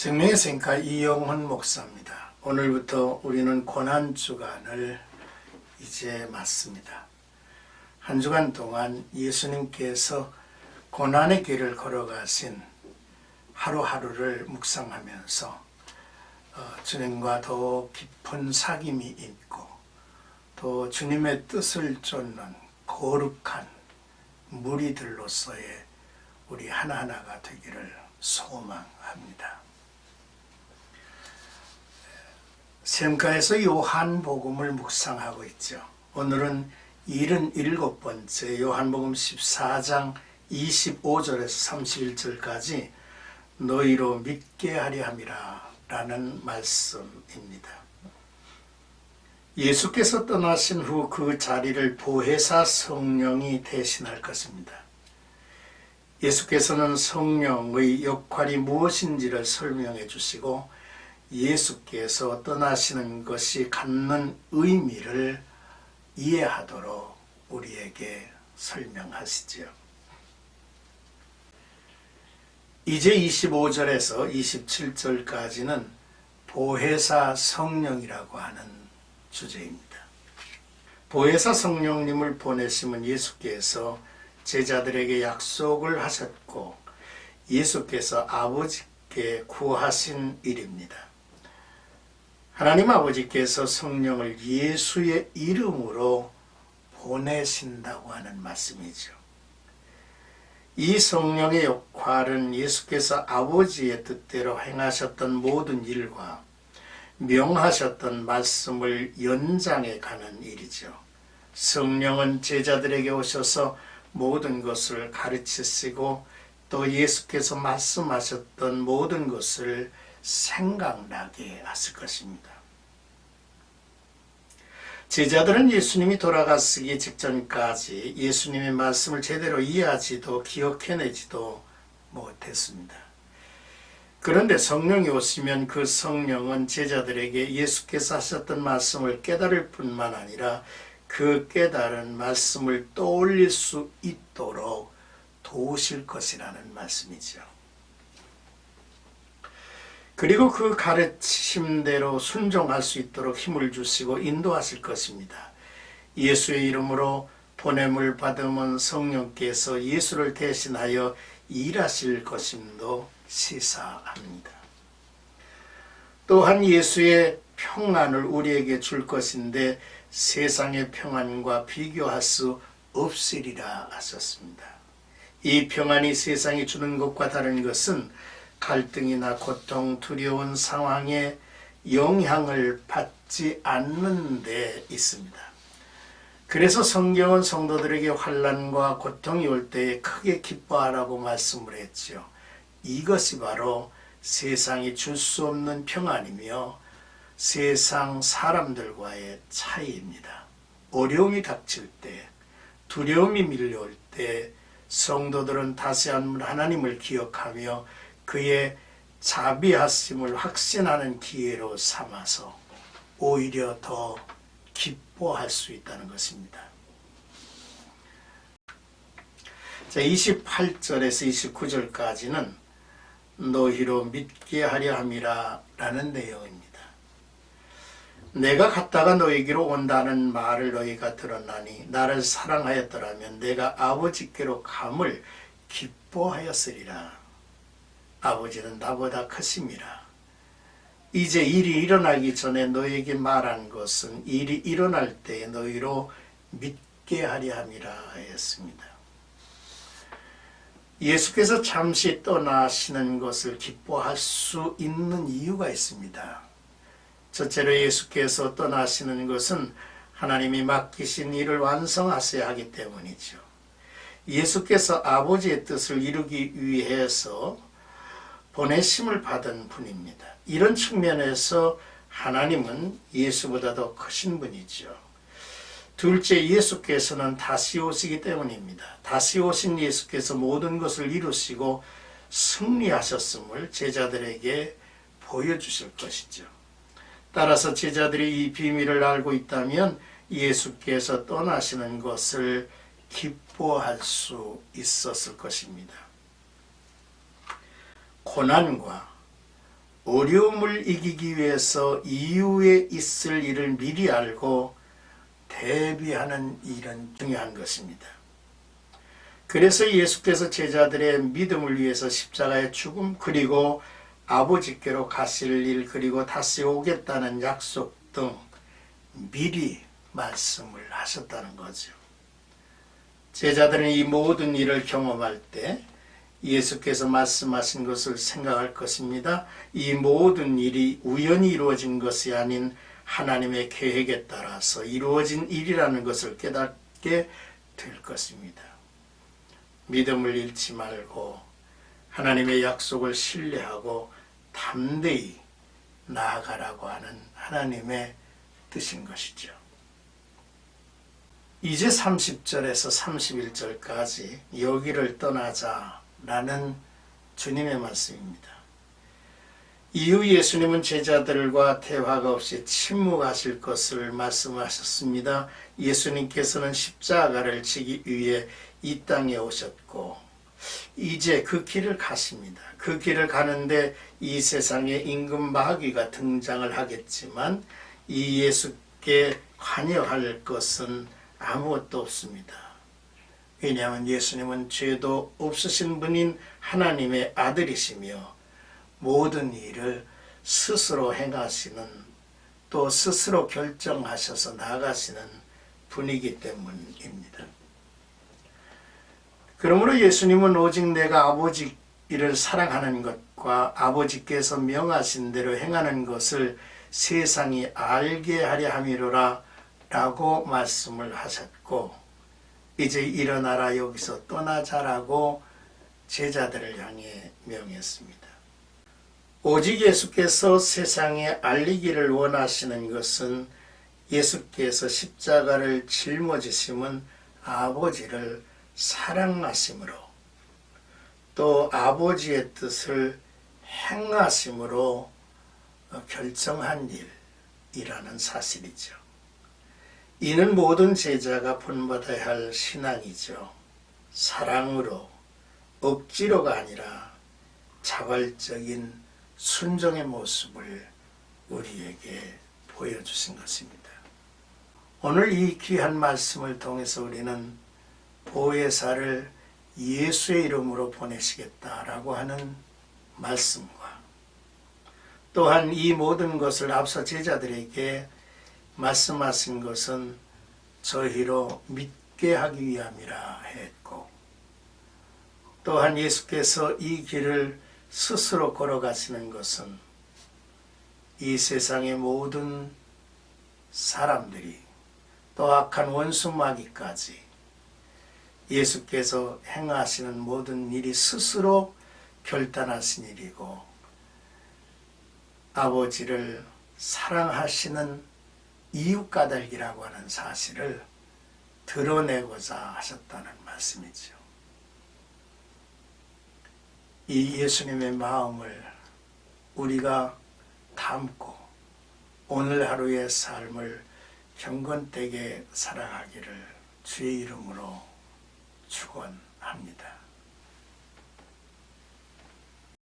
생명의 생가 이용훈 목사입니다. 오늘부터 우리는 고난주간을 이제 맞습니다. 한 주간 동안 예수님께서 고난의 길을 걸어가신 하루하루를 묵상하면서 주님과 더 깊은 사귐이 있고 또 주님의 뜻을 쫓는 거룩한 무리들로서의 우리 하나하나가 되기를 소망합니다. 샘가에서 요한복음을 묵상하고 있죠. 오늘은 77번째 요한복음 14장 25절에서 31절까지 너희로 믿게 하려 함이라 라는 말씀입니다. 예수께서 떠나신 후 그 자리를 보혜사 성령이 대신할 것입니다. 예수께서는 성령의 역할이 무엇인지를 설명해 주시고 예수께서 떠나시는 것이 갖는 의미를 이해하도록 우리에게 설명하시지요. 이제 25절에서 27절까지는 보혜사 성령이라고 하는 주제입니다. 보혜사 성령님을 보내심은 예수께서 제자들에게 약속을 하셨고 예수께서 아버지께 구하신 일입니다. 하나님 아버지께서 성령을 예수의 이름으로 보내신다고 하는 말씀이죠. 이 성령의 역할은 예수께서 아버지의 뜻대로 행하셨던 모든 일과 명하셨던 말씀을 연장해 가는 일이죠. 성령은 제자들에게 오셔서 모든 것을 가르치시고 또 예수께서 말씀하셨던 모든 것을 생각나게 하실 것입니다. 제자들은 예수님이 돌아가시기 직전까지 예수님의 말씀을 제대로 이해하지도 기억해내지도 못했습니다. 그런데 성령이 오시면 그 성령은 제자들에게 예수께서 하셨던 말씀을 깨달을 뿐만 아니라 그 깨달은 말씀을 떠올릴 수 있도록 도우실 것이라는 말씀이죠. 그리고 그 가르침대로 순종할 수 있도록 힘을 주시고 인도하실 것입니다. 예수의 이름으로 보냄을 받으면 성령께서 예수를 대신하여 일하실 것임도 시사합니다. 또한 예수의 평안을 우리에게 줄 것인데 세상의 평안과 비교할 수 없으리라 하셨습니다. 이 평안이 세상이 주는 것과 다른 것은 갈등이나 고통, 두려운 상황에 영향을 받지 않는 데 있습니다. 그래서 성경은 성도들에게 환난과 고통이 올 때에 크게 기뻐하라고 말씀을 했지요. 이것이 바로 세상이 줄 수 없는 평안이며 세상 사람들과의 차이입니다. 어려움이 닥칠 때, 두려움이 밀려올 때 성도들은 다시 한번 하나님을 기억하며 그의 자비하심을 확신하는 기회로 삼아서 오히려 더 기뻐할 수 있다는 것입니다. 자, 28절에서 29절까지는 너희로 믿게 하려 함이라 라는 내용입니다. 내가 갔다가 너희에게로 온다는 말을 너희가 들었나니 나를 사랑하였더라면 내가 아버지께로 감을 기뻐하였으리라. 아버지는 나보다 크심이라. 이제 일이 일어나기 전에 너희에게 말한 것은 일이 일어날 때에 너희로 믿게 하려 함이라 하였습니다. 예수께서 잠시 떠나시는 것을 기뻐할 수 있는 이유가 있습니다. 첫째로 예수께서 떠나시는 것은 하나님이 맡기신 일을 완성하셔야 하기 때문이죠. 예수께서 아버지의 뜻을 이루기 위해서 보내심을 받은 분입니다. 이런 측면에서 하나님은 예수보다 더 크신 분이죠. 둘째, 예수께서는 다시 오시기 때문입니다. 다시 오신 예수께서 모든 것을 이루시고 승리하셨음을 제자들에게 보여주실 것이죠. 따라서 제자들이 이 비밀을 알고 있다면 예수께서 떠나시는 것을 기뻐할 수 있었을 것입니다. 고난과 어려움을 이기기 위해서 이후에 있을 일을 미리 알고 대비하는 일은 중요한 것입니다. 그래서 예수께서 제자들의 믿음을 위해서 십자가의 죽음, 그리고 아버지께로 가실 일, 그리고 다시 오겠다는 약속 등 미리 말씀을 하셨다는 거죠. 제자들은 이 모든 일을 경험할 때 예수께서 말씀하신 것을 생각할 것입니다. 이 모든 일이 우연히 이루어진 것이 아닌 하나님의 계획에 따라서 이루어진 일이라는 것을 깨닫게 될 것입니다. 믿음을 잃지 말고 하나님의 약속을 신뢰하고 담대히 나아가라고 하는 하나님의 뜻인 것이죠. 이제 30절에서 31절까지 여기를 떠나자라는 주님의 말씀입니다. 이후 예수님은 제자들과 대화가 없이 침묵하실 것을 말씀하셨습니다. 예수님께서는 십자가를 지기 위해 이 땅에 오셨고 이제 그 길을 가십니다. 그 길을 가는데 이 세상에 임금 마귀가 등장을 하겠지만 이 예수께 관여할 것은 아무것도 없습니다. 왜냐하면 예수님은 죄도 없으신 분인 하나님의 아들이시며 모든 일을 스스로 행하시는, 또 스스로 결정하셔서 나가시는 분이기 때문입니다. 그러므로 예수님은 오직 내가 아버지 이를 사랑하는 것과 아버지께서 명하신 대로 행하는 것을 세상이 알게 하려 함이로라 라고 말씀을 하셨고, 이제 일어나라, 여기서 떠나자라고 제자들을 향해 명했습니다. 오직 예수께서 세상에 알리기를 원하시는 것은 예수께서 십자가를 짊어지심은 아버지를 사랑하심으로, 또 아버지의 뜻을 행하심으로 결정한 일이라는 사실이죠. 이는 모든 제자가 본받아야 할 신앙이죠. 사랑으로, 억지로가 아니라 자발적인 순종의 모습을 우리에게 보여주신 것입니다. 오늘 이 귀한 말씀을 통해서 우리는 보혜사를 예수의 이름으로 보내시겠다라고 하는 말씀과 또한 이 모든 것을 앞서 제자들에게 말씀하신 것은 저희로 믿게 하기 위함이라 했고, 또한 예수께서 이 길을 스스로 걸어가시는 것은 이 세상의 모든 사람들이, 또 악한 원수 마귀까지 예수께서 행하시는 모든 일이 스스로 결단하신 일이고 아버지를 사랑하시는 이웃까닭이라고 하는 사실을 드러내고자 하셨다는 말씀이죠. 이 예수님의 마음을 우리가 담고 오늘 하루의 삶을 경건되게 살아가기를 주의 이름으로 축원합니다.